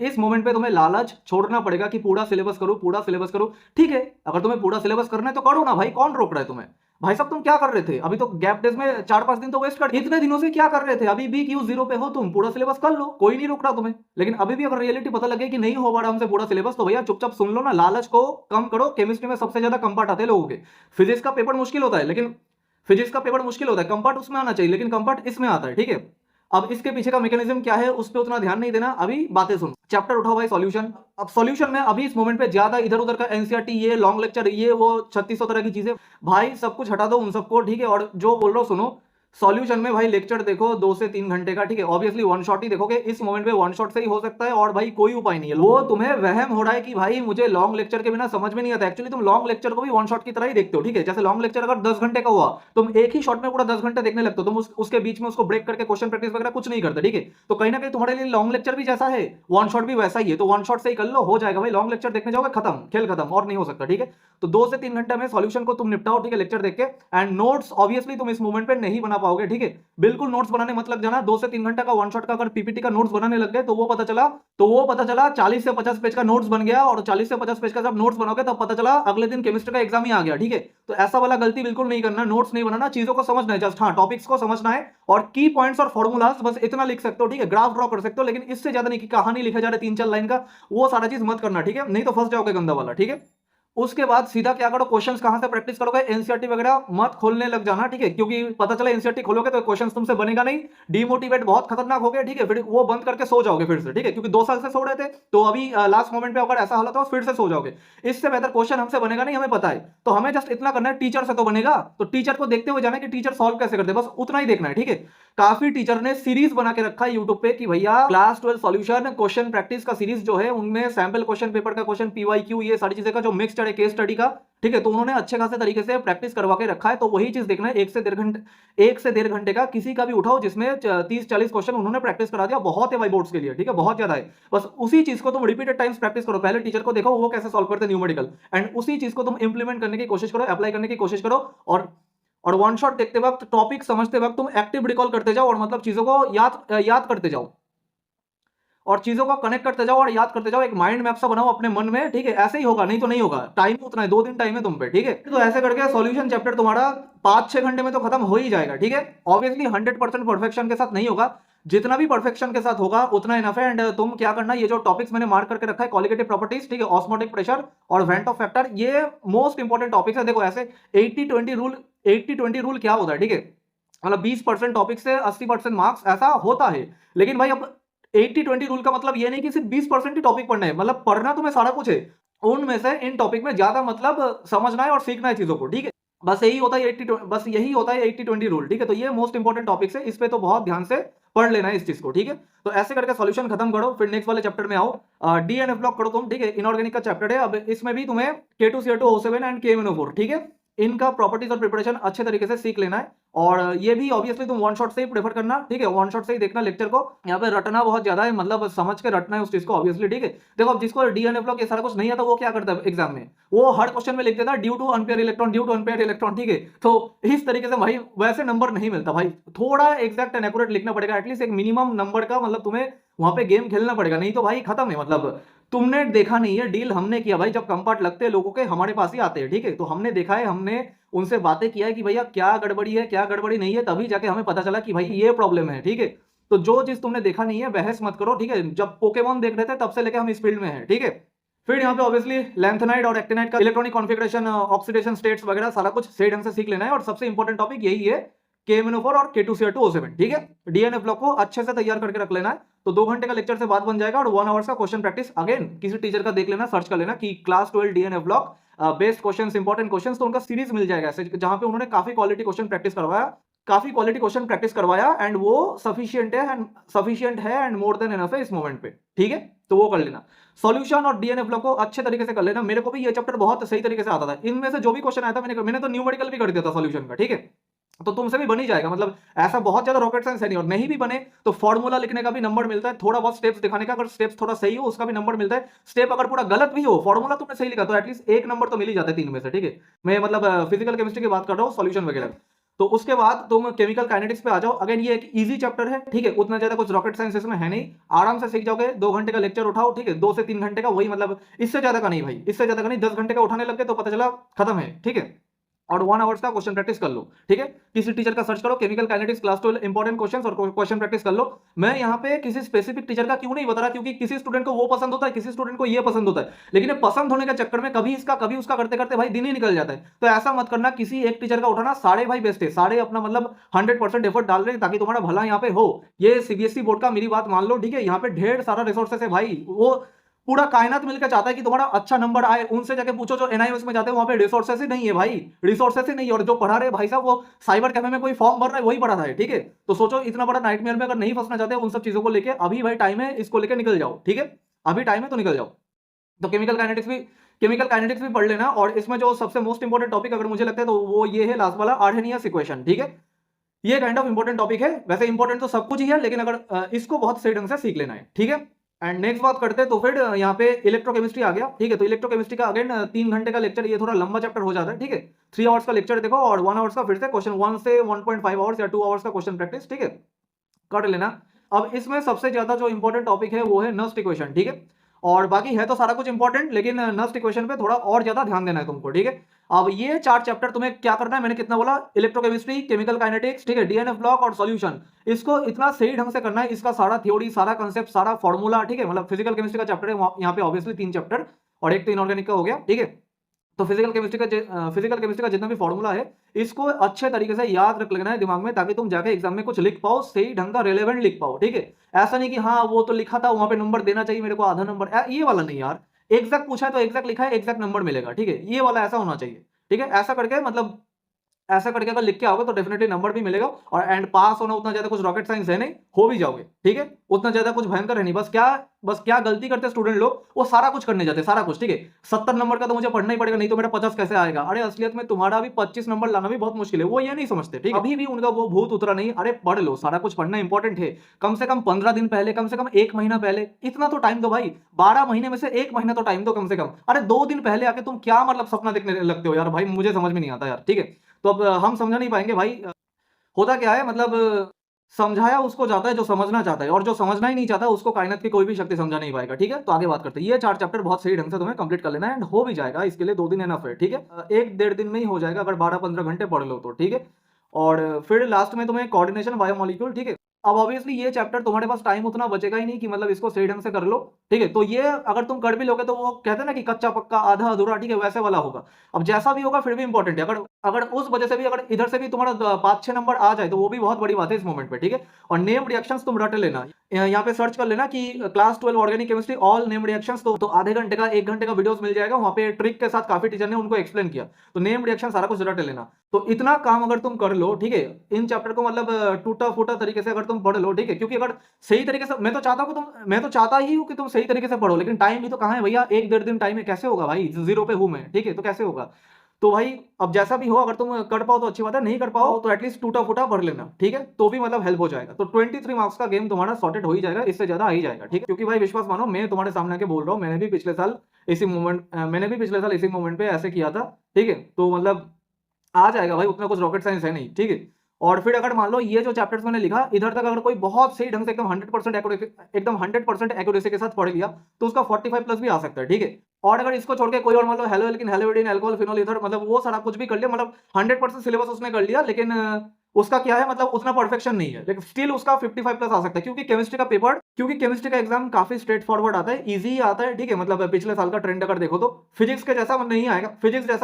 इस मोमेंट पे तुम्हें लालच छोड़ना पड़ेगा कि पूरा सिलेबस करो, पूरा सिलेबस करो। ठीक है, अगर तुम्हें पूरा सिलेबस करना है तो करो ना भाई, कौन रोक रहा है तुम्हें? भाई साहब तुम क्या कर रहे थे? अभी तो गैप डेज में 4-5 दिन तो वेस्ट कर, इतने दिनों से क्या कर रहे थे? अभी भी Q0 पे हो तुम, पूरा सिलेबस कर लो, कोई नहीं रोक रहा तुम्हें। लेकिन अभी भी अगर रियलिटी पता लगे कि नहीं हो पा रहा हमसे पूरा सिलेबस, तो भैया चुपचाप सुन लो ना, लालच को कम करो। केमिस्ट्री में सबसे ज्यादा कंपार्ट आते हैं लोगों के। फिजिक्स का पेपर मुश्किल होता है, लेकिन फिजिक्स का पेपर मुश्किल होता है, कंपार्ट उसमें आना चाहिए, लेकिन कंपार्ट इसमें आता है। ठीक है, अब इसके पीछे का मैकेनिज्म क्या है उस पर उतना ध्यान नहीं देना, अभी बातें सुन। चैप्टर उठाओ भाई सॉल्यूशन। अब सॉल्यूशन में अभी इस मोमेंट पे ज्यादा इधर उधर का एनसीईआरटी, ये लॉन्ग लेक्चर, ये वो 3600 तरह की चीजें, भाई सब कुछ हटा दो उन सबको। ठीक है, और जो बोल रहा हूं सुनो। सॉल्यूशन में भाई लेक्चर देखो 2 से 3 घंटे का। ठीक है, ऑब्वियसली वन शॉट ही देखोगे, इस मोमेंट पे वन शॉट से ही हो सकता है, और भाई कोई उपाय नहीं है। वो तुम्हें वहम हो रहा है कि भाई मुझे लॉन्ग लेक्चर के बिना समझ में नहीं आता। एक्चुअली तुम लॉन्ग लेक्चर को भी वन शॉट की तरह ही देखते हो। ठीक है, जैसे लॉन्ग लेक्चर अगर 10 घंटे का हुआ, तुम एक ही शॉट में पूरा 10 घंटे देखने लगते हो, तुम उसके बीच में उसको ब्रेक करके क्वेश्चन प्रैक्टिस वगैरह कुछ नहीं करते। ठीक है, तो कहीं ना कहीं तुम्हारे लिए लॉन्ग लेक्चर भी जैसा है, वन शॉट भी वैसा ही है। तो वन शॉट से ही कर लो, हो जाएगा भाई। लॉन्ग लेक्चर देखने जाओगे, खत्म, खेल खत्म, और नहीं हो सकता। ठीक है, तो 2 से 3 घंटे में सॉल्यूशन को तुम निपटाओ। ठीक है, लेक्चर देख के। एंड नोट्स ऑब्वियसली तुम इस मोमेंट पे नहीं बना पाओगे। ठीक है, बिल्कुल नोट्स बनाने मत लग जाना। 2 से 3 घंटे का वन शॉट का अगर पीपीटी का नोट्स बनाने लग गए, तो वो पता चला 40 से 50 पेज का नोट्स बन गया, और 40 से 50 पेज का जब नोट्स बनोगे तब पता चला अगले दिन केमिस्ट्री का एग्जाम ही आ गया। ठीक है, तो ऐसा वाला गलती बिल्कुल नहीं करना। नोट्स नहीं बनाना, चीजों को समझना है, जस्ट हाँ टॉपिक्स को समझना है, और की पॉइंट्स और फॉर्मूलाज बस इतना लिख सकते हो। ठीक है, ग्राफ ड्रॉ कर सकते हो, लेकिन इससे ज्यादा नहीं कि कहानी लिखा जा रहा है 3-4 लाइन का, वो सारा चीज मत करना। ठीक है, नहीं तो फंस जाओगे गंदा वाला। ठीक है, उसके बाद सीधा क्या करो, क्वेश्चंस कहां से प्रैक्टिस करोगे? एनसीईआरटी वगैरह मत खोलने लग जाना। ठीक है, क्योंकि पता चला एनसीईआरटी खोलोगे तो क्वेश्चंस तुमसे बनेगा नहीं, डिमोटिवेट बहुत खतरनाक हो गए। ठीक है, फिर वो बंद करके सो जाओगे फिर से। ठीक है, क्योंकि 2 साल से सो रहे थे, तो अभी लास्ट मोमेंट पे अगर ऐसा हालत हो फिर से सो जाओगे। इससे बेहतर क्वेश्चन हमसे बनेगा नहीं, हमें पता है, तो हमें जस्ट इतना करना है, टीचर से तो बनेगा, तो टीचर को देखते हुए जाना कि टीचर सॉल्व कैसे करते हैं, बस उतना ही देखना है। ठीक है, काफी टीचर ने सीरीज बना के रखा है यूट्यूब पे कि भैया क्लास 12 सॉल्यूशन क्वेश्चन प्रैक्टिस का सीरीज जो है, उनमें सैंपल क्वेश्चन पेपर का क्वेश्चन, पीवाईक्यू, ये सारी चीजें का जो मिक्सड है केस स्टडी का। ठीक है, तो उन्होंने अच्छे खासे तरीके से प्रैक्टिस करवा के रखा है, तो वही चीज देखना है। 1 से 1.5 घंटे का किसी का भी उठाओ, जिसमें 30-40 क्वेश्चन उन्होंने प्रैक्टिस करा दिया, बहुत है भाई बोर्ड्स के लिए। ठीक है, बहुत ज्यादा है। बस उसी चीज को तुम रिपीटेड टाइम्स प्रैक्टिस करो, पहले टीचर को देखो वो कैसे सॉल्व करते हैं न्यूमेरिकल, एंड उसी चीज को तुम इंप्लीमेंट करने की कोशिश करो, अप्लाई करने की कोशिश करो। और वन शॉट देखते वक्त, टॉपिक समझते वक्त तुम एक्टिव रिकॉल करते जाओ, और मतलब चीजों को याद करते जाओ, और चीजों को कनेक्ट करते जाओ और याद करते जाओ। एक माइंड मैप सा बनाओ अपने मन में। ठीक है, ऐसे ही होगा, नहीं तो नहीं होगा। टाइम उतना है, 2 दिन टाइम है तुम पे। ठीक है, तो ऐसे करके सॉल्यूशन चैप्टर तुम्हारा 5-6 घंटे में तो खत्म हो ही जाएगा। ठीक है, ऑब्वियसली 100% परफेक्शन के साथ नहीं होगा, जितना भी परफेक्शन के साथ होगा उतना इनफ है। एंड तुम क्या करना, ये जो टॉपिक्स मैंने मार्क करके रखा है, क्वालिटेटिव प्रॉपर्टीज, ठीक है, ऑस्मोटिक प्रेशर और वेंट ऑफ फैक्टर, ये मोस्ट इंपॉर्टेंट टॉपिक्स है। देखो ऐसे 80-20 रूल क्या होता है? ठीक है, मतलब 20% टॉपिक से 80% मार्क्स, ऐसा होता है। लेकिन भाई अब 80-20 रूल का मतलब ये नहीं कि सिर्फ 20% ही टॉपिक पढ़ना है, मतलब पढ़ना तुम्हें सारा कुछ है, उनमें से इन टॉपिक में ज्यादा मतलब समझना है और सीखना है चीजों को। ठीक है, बस यही होता है 80-20 रूल। ठीक है, तो ये मोस्ट इंपॉर्टेंट टॉपिक्स है, इस पे तो बहुत ध्यान से पढ़ लेना है इस चीज को। ठीक है, तो ऐसे करके सॉल्यूशन खत्म करो, फिर नेक्स्ट वाले चैप्टर में आओ। डीएनएफ ब्लॉक करो तुम। ठीक है, इनऑर्गेनिक का चैप्टर है। अब इसमें भी तुम्हें K2CO2O7 एंड KMnO4, ठीक है, इनका प्रॉपर्टीज और प्रिपरेशन अच्छे तरीके से सीख लेना है। और ये भी ऑब्वियसली तुम वन शॉट से ही प्रेफर करना। ठीक है, वन शॉट से ही देखना लेक्चर को, यहाँ पे रटना बहुत ज्यादा है, मतलब समझ के रटना है उस चीज को ऑब्वियसली। ठीक है, देखो अब जिसको डीएनएफ ब्लॉक ये सारा कुछ नहीं आता, वो क्या करता है एग्जाम में, वो हर क्वेश्चन में लिख देता है due to unpaired electron, due to unpaired electron. ठीक है, तो इस तरीके से भाई वैसे नंबर नहीं मिलता भाई, थोड़ा एग्जैक्ट एंड एक्यूरेट लिखना पड़ेगा, एटलीस्ट एक मिनिमम नंबर का, मतलब तुम्हें वहां पे गेम खेलना पड़ेगा, नहीं तो भाई खत्म है। मतलब तुमने देखा नहीं है, डील हमने किया भाई, जब कंपार्ट लगते हैं लोगों के हमारे पास ही आते हैं। ठीक है, तो हमने देखा है, हमने उनसे बातें किया है कि भैया क्या गड़बड़ी है, क्या गड़बड़ी नहीं है, तभी जाके हमें पता चला कि भाई ये प्रॉब्लम है। ठीक है, तो जो चीज तुमने देखा नहीं है बहस मत करो। ठीक है, जब पोकेमॉन देख रहे थे तब से लेकर हम इस फील्ड में हैं। ठीक है, फिर यहाँ पे ऑब्वियसली लैंथेनाइड और एक्टिनाइड का इलेक्ट्रॉनिक कॉन्फ़िगरेशन, ऑक्सीडेशन स्टेट्स वगैरह सारा कुछ सही ढंग से सीख लेना है। और सबसे इंपॉर्टेंट टॉपिक यही है, KMnO4 और K2CO2O7। ठीक है, डीएनएफ ब्लॉक को अच्छे से तैयार करके रख लेना है, तो 2 घंटे का लेक्चर से बात बन जाएगा। और 1 आवर्स का क्वेश्चन प्रैक्टिस अगेन किसी टीचर का देख लेना, सर्च कर लेना कि class 12 DNF block best questions, important questions, तो उनका सीरीज मिल जाएगा ऐसे, जहां पे उन्होंने काफी क्वालिटी क्वेश्चन प्रैक्टिस करवाया, एंड वो सफिशिएंट है एंड मोर देन एनफ है इस मोमेंट पे। ठीक है, तो वो कर लेना। सॉल्यूशन और डीएनएफ ब्लॉक को अच्छे तरीके से कर लेना। मेरे को भी ये चैप्टर बहुत सही तरीके से आता था, इनमें से जो भी क्वेश्चन आया था मैंने तो न्यूमेरिकल भी कर दिया था सॉल्यूशन का। ठीक है, तो तुमसे भी बन ही जाएगा, मतलब ऐसा बहुत ज्यादा रॉकेट साइंस है नहीं। और नहीं भी बने तो फॉर्मूला लिखने का भी नंबर मिलता है, थोड़ा बहुत स्टेप्स दिखाने का, अगर स्टेप्स थोड़ा सही हो उसका भी नंबर मिलता है। स्टेप अगर पूरा गलत भी हो, फॉर्मूला तुमने सही लिखा तो एटलीस्ट 1 नंबर तो मिल ही जाता है 3 में से। ठीक है, मैं मतलब फिजिकल केमिस्ट्री की बात कर रहा हूँ, सॉल्यूशन वगैरह। तो उसके बाद तुम केमिकल काइनेटिक्स पे आ जाओ। अगेन ये एक इजी चैप्टर है, ठीक है, उतना ज्यादा कुछ रॉकेट साइंस इसमें है नहीं, आराम से सीख जाओगे। 2 घंटे का लेक्चर उठाओ, ठीक है, 2 से 3 घंटे का, वही मतलब इससे ज्यादा का नहीं भाई, इससे ज्यादा का नहीं। 10 घंटे का उठाने लग गए तो पता चला खत्म है, ठीक है। और 1 आवर्स का क्वेश्चन प्रैक्टिस कर लो, ठीक है। किसी टीचर का सर्च करो chemical kinetics class 12 important questions और क्वेश्चन प्रैक्टिस कर लो। मैं यहाँ पे किसी स्पेसिफिक टीचर का क्यों नहीं बता रहा, क्योंकि किसी स्टूडेंट को वो पसंद होता है, किसी स्टूडेंट को ये पसंद होता है, लेकिन ये पसंद होने के चक्कर में कभी इसका कभी उसका करते करते भाई दिन ही निकल जाता है। तो ऐसा मत करना, किसी एक टीचर का उठाना। सारे भाई बेस्ट है, सारे अपना मतलब 100% एफर्ट डाल रहे हैं ताकि तुम्हारा भला यहाँ पे हो। ये सीबीएसई बोर्ड का मेरी बात मान लो, ठीक है, यहाँ पे ढेर सारा रिसोर्सेस है भाई, वो पूरा कायनात मिलकर चाहता है कि तुम्हारा अच्छा नंबर आए। उनसे जाके पूछो जो एनआईएस में जाते हैं, वहां पे रिसोर्सेस ही नहीं है भाई, रिसोर्सेस ही नहीं है। और जो पढ़ा रहे भाई साहब वो साइबर कैफे में कोई फॉर्म भर रहा है वही पढ़ा रहा है, ठीक है। तो सोचो इतना बड़ा नाइटमेयर में अगर नहीं फंसना चाहते उन सब चीजों को लेके, अभी भाई टाइम है, इसको लेके निकल जाओ, ठीक है, अभी टाइम है तो निकल जाओ। तो केमिकल काइनेटिक्स भी पढ़ लेना। और इसमें जो सबसे मोस्ट इंपॉर्टेंट टॉपिक अगर मुझे लगता है तो वो ये है लास्ट वाला, आर्हेनियस इक्वेशन, ठीक है। ये काइंड ऑफ इंपॉर्टेंट टॉपिक है, वैसे इंपॉर्टेंट तो सब कुछ ही है, लेकिन अगर इसको बहुत सही ढंग से सीख लेना है, ठीक है। एंड नेक्स्ट बात करते हैं तो फिर यहाँ पे इलेक्ट्रोकेमिस्ट्री आ गया, ठीक है। तो इलेक्ट्रोकेमिस्ट्री का अगेन 3 घंटे का लेक्चर, ये थोड़ा लंबा चैप्टर हो जाता है, ठीक है। 3 आवर्स का लेक्चर देखो और 1 आवर्स का फिर से क्वेश्चन, 1 से 1.5 आवर्स या 2 आवर्स का क्वेश्चन प्रैक्टिस, ठीक है, कर लेना। अब इसमें सबसे ज्यादा जो इंपॉर्टेंट टॉपिक है वो है नस्ट इक्वेशन, ठीक है। और बाकी है तो सारा कुछ इंपॉर्टेंट, लेकिन नस्ट इक्वेशन पे थोड़ा और ज्यादा ध्यान देना है तुमको, ठीक है। अब ये 4 चैप्टर तुम्हें क्या करना है, मैंने कितना बोला, इलेक्ट्रोकेमिस्ट्री, केमिकल काइनेटिक्स, ठीक है, डीएनएफ ब्लॉक और सॉल्यूशन, इसको इतना सही ढंग से करना है। इसका सारा थ्योरी, सारा कंसेप्ट, सारा फॉर्मूला, ठीक है, मतलब फिजिकल केमिस्ट्री का चैप्टर है यहाँ पे ऑब्वियसली 3 चैप्टर, और एक तो इनऑर्गेनिक का हो गया, ठीक है। तो फिजिकल केमिस्ट्री का जितना भी फॉर्मूला है, इसको अच्छे तरीके से याद रख लेना है दिमाग में, ताकि तुम जाके एग्जाम में कुछ लिख पाओ, सही ढंग का रेलेवेंट लिख पाओ, ठीक है। ऐसा नहीं कि हाँ वो तो लिखा था वहां पे नंबर देना चाहिए मेरे को आधा नंबर, ये वाला नहीं यार। एग्जैक्ट पूछा है तो एग्जैक्ट लिखा है, एग्जैक्ट नंबर मिलेगा, ठीक है, ये वाला ऐसा होना चाहिए, ठीक है। ऐसा करके मतलब ऐसा करके अगर लिख के आओगे तो डेफिनेटली नंबर भी मिलेगा। और एंड पास होना उतना ज्यादा कुछ रॉकेट साइंस है नहीं, हो भी जाओगे, ठीक है, उतना ज्यादा कुछ भयंकर है नहीं। बस क्या गलती करते स्टूडेंट लोग, वो सारा कुछ करने जाते, सारा कुछ, ठीक है। 70 नंबर का तो मुझे पढ़ना ही पड़ेगा, नहीं तो मेरा 50 कैसे आएगा। अरे असलियत में तुम्हारा भी 25 नंबर लाना भी बहुत मुश्किल है, वो ये नहीं समझते, ठीक है। अभी भी उनका वो भूत उतरा नहीं। अरे पढ़ लो, सारा कुछ पढ़ना इंपॉर्टेंट है। कम से कम 15 दिन पहले, कम से कम 1 महीना पहले, इतना तो टाइम दो भाई। 12 महीने में से 1 महीना तो टाइम दो कम से कम। अरे 2 दिन पहले आके तुम क्या मतलब सपना देखने लगते हो यार भाई, मुझे समझ में नहीं आता यार, ठीक है। तो अब हम समझा नहीं पाएंगे भाई। होता क्या है मतलब, समझाया उसको जाता है जो समझना चाहता है, और जो समझना ही नहीं चाहता उसको कायनात की कोई भी शक्ति समझा नहीं पाएगा, ठीक है। तो आगे बात करते हैं। ये 4 चैप्टर बहुत सही ढंग से तुम्हें कंप्लीट कर लेना है, एंड हो भी जाएगा। इसके लिए 2 दिन एनफ है, ठीक है, 1-1.5 दिन में ही हो जाएगा अगर 12-15 घंटे पढ़ लो तो, ठीक है। और फिर लास्ट में तुम्हें कोऑर्डिनेशन बायोमोलिक्यूल, ठीक है। अब ऑब्वियसली ये चैप्टर तुम्हारे पास टाइम उतना बचेगा ही नहीं कि मतलब इसको सही ढंग से कर लो, ठीक है। तो ये अगर तुम कर भी लोगे तो वो कहते हैं ना कि कच्चा पक्का आधा अधूरा, ठीक है, वैसे वाला होगा। अब जैसा भी होगा फिर भी इंपॉर्टेंट है। अगर अगर उस वजह से भी अगर इधर से भी तुम्हारा 5-6 नंबर आ जाए तो वो भी बहुत बड़ी बात है इस मोमेंट पे, ठीक है। और नेम रिएक्शंस तुम रट लेना, यहाँ पे सर्च कर लेना कि class 12 organic chemistry all name reactions. तो आधे घंटे का 1 घंटे का वीडियोस मिल जाएगा, वहाँ पे ट्रिक के साथ काफी टीचर ने उनको एक्सप्लेन किया। तो नेम रिएक्शन सारा कुछ रट लेना। तो इतना काम अगर तुम कर लो, ठीक है, इन चैप्टर को मतलब टूटा फूटा तरीके से अगर तुम पढ़ लो, ठीक है, क्योंकि अगर सही तरीके से, मैं तो चाहता ही हूँ कि तुम सही तरीके से पढ़ो, लेकिन टाइम भी तो कहाँ है भैया, 1-1.5 दिन टाइम है, कैसे होगा भाई, जीरो पे हूँ मैं, ठीक है, तो कैसे होगा। तो भाई अब जैसा भी हो, अगर तुम कर पाओ तो अच्छी बात है, नहीं कर पाओ तो एटलीस्ट टूटा फूटा पढ़ लेना, ठीक है, तो भी मतलब हेल्प हो जाएगा। तो 23 मार्क्स का गेम तुम्हारा सॉर्टेड हो ही जाएगा, इससे ज्यादा आ ही जाएगा, ठीक है। क्योंकि भाई विश्वास मानो, मैं तुम्हारे सामने आके बोल रहा हूँ, मैंने भी पिछले साल इसी मोमेंट पे ऐसे किया था, ठीक है। तो मतलब आ जाएगा भाई, उतना कुछ रॉकेट साइंस है नहीं, ठीक है। और फिर अगर मान लो ये जो चैप्टर्स मैंने लिखा इधर तक अगर कोई बहुत सही ढंग से एकदम 100% एक्यूरेसी के साथ पढ़ लिया तो उसका 45+ भी आ सकता है, ठीक है। और अगर इसको छोड़ के कोई और मान लो हेलोइडिन, हेलोइडिन, अल्कोहल, फिनोल, इधर मतलब वो सारा कुछ भी कर लिया, मतलब 100% सिलेबस उसने कर लिया, लेकिन उसका क्या है मतलब उतना परफेक्शन नहीं है, लेकिन स्टिल उसका 55+ आ सकता है। क्योंकि केमिस्ट्री का एग्जाम काफी स्ट्रेट फॉरवर्ड आता है, इजी आता है, ठीक है। मतलब पिछले साल का ट्रेंड अगर देखो तो फिजिक्स जैसा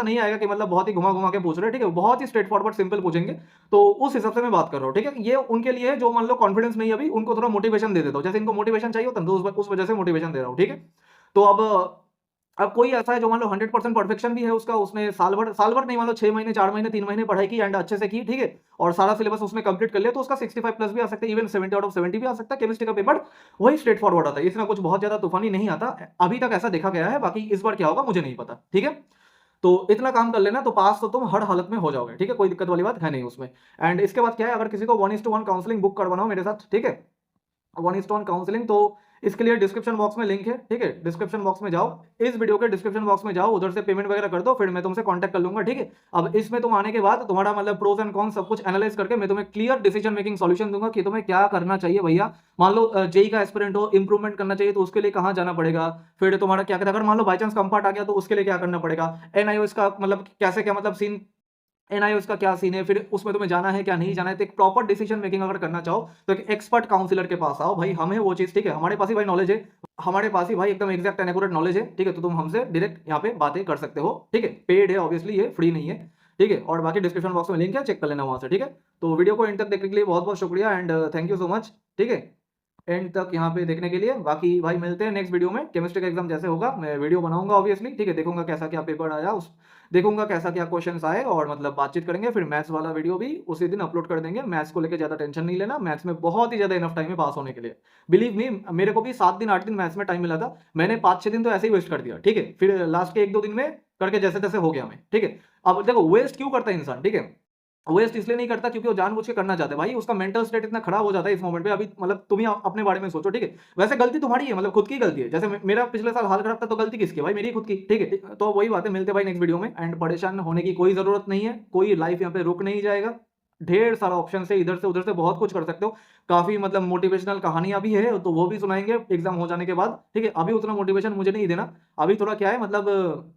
नहीं आएगा कि मतलब बहुत ही घुमा घुमा के पूछ रहे हैं, ठीक है, बहुत ही स्ट्रेट फॉरवर्ड सिंपल पूछेंगे। तो उस हिसाब से मैं बात कर रहा हूँ, ठीक है। ये उनके लिए जो मान लो कॉन्फिडेंस नहीं, अभी उनको थोड़ा मोटिवेशन दे देता हूँ, जैसे इनको मोटिवेशन चाहिए होता है, तो उस वजह से मोटिवेशन दे रहा हूँ, ठीक है। तो अब कोई ऐसा है जो मान लो 100% परफेक्शन भी है उसका, उसने साल भर नहीं, मान लो 6 महीने, 4 महीने, 3 महीने पढ़ाई की एंड अच्छे से की, ठीक है, और सारा सिलेबस उसने कंप्लीट कर लिया, तो उसका 65+ भी आ सकता है, इवन 70 आउट ऑफ 70 भी आ सकता है। केमिस्ट्री का पेपर वही स्ट्रेट फॉरवर्ड आता है, इसमें कुछ बहुत ज्यादा तूफानी नहीं आता, अभी तक ऐसा देखा गया है। बाकी इस बार क्या होगा मुझे नहीं पता, ठीक है। तो इतना काम कर लेना तो पास तो तुम हर हालत में हो जाओगे, ठीक है, कोई दिक्कत वाली बात है नहीं उसमें। एंड इसके बाद क्या है, अगर किसी को 1:1 काउंसलिंग बुक करवाना हो मेरे साथ, ठीक है, 1:1 काउंसलिंग, तो इसके लिए डिस्क्रिप्शन बॉक्स में लिंक है, ठीक है, डिस्क्रिप्शन बॉक्स में जाओ, इस वीडियो के डिस्क्रिप्शन बॉक्स में जाओ, उधर से पेमेंट वगैरह कर दो, फिर मैं तुमसे कांटेक्ट कर लूंगा, ठीक है। अब इसमें तुम आने के बाद तुम्हारा मतलब प्रोज एंड कॉन्स सब कुछ एनालाइज करके मैं तुम्हें क्लियर डिसीजन मेकिंग सॉल्यूशन दूंगा कि तुम्हें क्या करना चाहिए भैया। मान लो जेई का एस्पिरेंट हो, इंप्रूवमेंट करना चाहिए तो उसके लिए कहाँ जाना पड़ेगा, फिर तुम्हारा क्या कहते हैं, अगर मान लो बाई चांस कम पार्ट आ गया तो उसके लिए क्या करना पड़ेगा, एनआईओएस का मतलब कैसे क्या मतलब सीन, एनआईओएस का क्या सीन है, फिर उसमें तुम्हें जाना है क्या नहीं जाना है। तो एक प्रॉपर डिसीजन मेकिंग अगर करना चाहो तो एक एक्सपर्ट काउंसलर के पास आओ भाई, हमें वो चीज, ठीक है, हमारे पास ही भाई नॉलेज है, हमारे पास ही भाई एकदम एग्जैक्ट एंड एक्यूरेट नॉलेज है, ठीक है। तो तुम हमसे डायरेक्ट यहाँ पे बातें कर सकते हो, ठीक है, पेड है ऑब्वियसली, ये फ्री नहीं है, ठीक है। और बाकी डिस्क्रिप्शन बॉक्स में लिंक है, चेक कर लेना वहां से, ठीक है। तो वीडियो को एंड तक देखने के लिए बहुत बहुत शुक्रिया and thank you so much, ठीक है, एंड तक यहाँ पे देखने के लिए। बाकी भाई मिलते हैं नेक्स्ट वीडियो में, केमिस्ट्री का एग्जाम जैसे होगा मैं वीडियो बनाऊंगा ऑब्वियसली, ठीक है, देखूंगा कैसा क्या पेपर आया, उस देखूंगा कैसा क्या क्वेश्चंस आए और मतलब बातचीत करेंगे। फिर मैथ्स वाला वीडियो भी उसी दिन अपलोड कर देंगे। मैथ्स को लेकर ज्यादा टेंशन नहीं लेना, मैथ्स में बहुत ही ज्यादा इनफ टाइम है पास होने के लिए, बिलीव मी। मेरे को भी 7 दिन 8 दिन मैथ्स में टाइम मिला था, मैंने 5-6 दिन तो ऐसे ही वेस्ट कर दिया, ठीक है, फिर लास्ट के 1-2 दिन में करके जैसे तैसे हो गया मैं, ठीक है। अब देखो वेस्ट क्यों करता है इंसान, ठीक है, वेस्ट इसलिए नहीं करता क्योंकि वो जानबूझ के करना चाहता है भाई, उसका मेंटल स्टेट इतना खराब हो जाता है इस मोमेंट पे। अभी मतलब तुम ही अपने बारे में सोचो, ठीक है, वैसे गलती तुम्हारी है, मतलब खुद की गलती है। जैसे मेरा पिछले साल हाल खराब था तो गलती किसकी है भाई, मेरी खुद की, ठीक है। तो वही बात है, मिलते भाई नेक्स्ट वीडियो में एंड परेशान होने की कोई जरूरत नहीं है, कोई लाइफ यहाँ पे रुक नहीं जाएगा, ढेर सारा ऑप्शन है, इधर से उधर से बहुत कुछ कर सकते हो। काफी मतलब मोटिवेशनल कहानियां भी है तो वो भी सुनाएंगे एग्जाम हो जाने के बाद, ठीक है। अभी उतना मोटिवेशन मुझे नहीं देना, अभी थोड़ा क्या है मतलब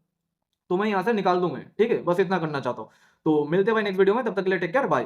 तुम्हें यहाँ से निकाल दूं मैं, ठीक है, बस इतना करना चाहता हूँ। तो मिलते हैं भाई नेक्स्ट वीडियो में, तब तक के लिए टेक केयर, बाय।